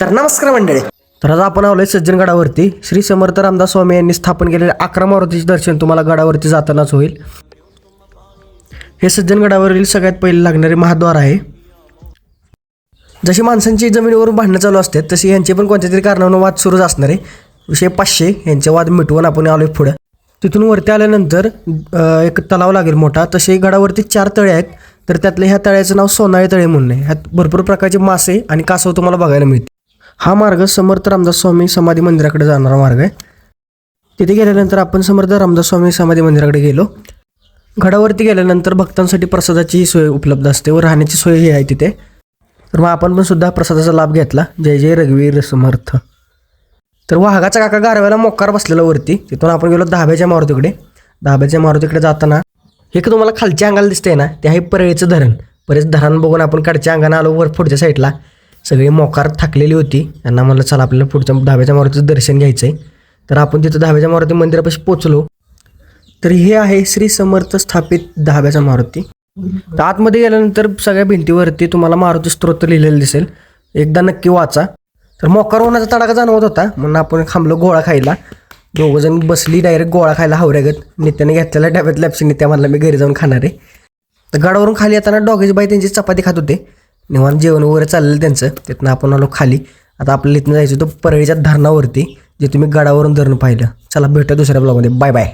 तर नमस्कार मंडळी. तर आज आपण आलोय सज्जनगडावरती. श्री समर्थ रामदास स्वामी यांनी स्थापन केलेले 11 मारुतीचे दर्शन तुम्हाला गडावरती जातानाच होईल. हे सज्जनगडावरील सगळ्यात पहिले लागणारे महाद्वार आहे. जशी माणसांची जमिनीवरून भांडणं चालू असतात तशी यांचे पण कोणत्या तरी कारणावरून वाद सुरूच असणार आहे. विषय 500 यांचे वाद मिटवून आपण आलोय पुढं. तिथून वरती आल्यानंतर एक तलाव लागेल मोठा. तसे गडावरती 4 तळे आहेत. तर त्यातलं ह्या तळ्याचं नाव सोनाळी तळे म्हणून आहे. ह्यात भरपूर प्रकारचे मासे आणि कासव तुम्हाला बघायला मिळते. हा मार्ग समर्थ रामदास स्वामी समाधी मंदिराकडे जाणारा मार्ग आहे. तिथे गेल्यानंतर आपण समर्थ रामदास स्वामी समाधी मंदिराकडे गेलो. गडावरती गेल्यानंतर भक्तांसाठी प्रसादाची सोय उपलब्ध असते व राहण्याची सोयही आहे तिथे. तर मग आपण पण सुद्धा प्रसादाचा लाभ घेतला. जय जय रघुवीर समर्थ. तर वाघाचा काका गारव्याला मोकार बसलेला वरती. तिथून आपण गेलो धाब्याच्या मारुतीकडे. धाब्याच्या मारुतीकडे जाताना हे का तुम्हाला खालच्या अंगाला दिसतंय ना, ते आहे परळीचं धरण. परळीचं धरण बघून आपण काढच्या अंगाने आलो वर पुढच्या साईडला. सगळी मोकार थकलेली होती. त्यांना म्हणलं चला आपल्याला पुढच्या धाब्याच्या मारुतीचं दर्शन घ्यायचं आहे. तर आपण तिथं धाब्याच्या मारुती मंदिरापाशी पोचलो. तर हे आहे श्री समर्थ स्थापित धाब्याचा मारुती. तर आतमध्ये गेल्यानंतर सगळ्या भिंतीवरती तुम्हाला मारुती स्तोत्र लिहिलेलं दिसेल. एकदा नक्की वाचा. तर मोकार होण्याचा तडाखा जाणवत होता म्हणून आपण थांबलो गोळा खायला. दोघंजण बसली डायरेक्ट गोळा खायला हवऱ्यागत. नित्याने घेतलेला डब्यात लॅपशी नित्या म्हणला मी घरी जाऊन खाणार आहे. तर गडावरून खाली येताना डॉगेची बाई त्यांची चपाती खात होते. निवांत जेवण वगैरे चाललेलं त्यांचं. तिथनं आपण आलो खाली. आता आपल्याला इथनं जायचं होतं परळीच्या धरणावरती, जे तुम्ही गडावरून धरण पाहिलं. चला भेटूया दुसऱ्या ब्लॉगमध्ये. Bye bye.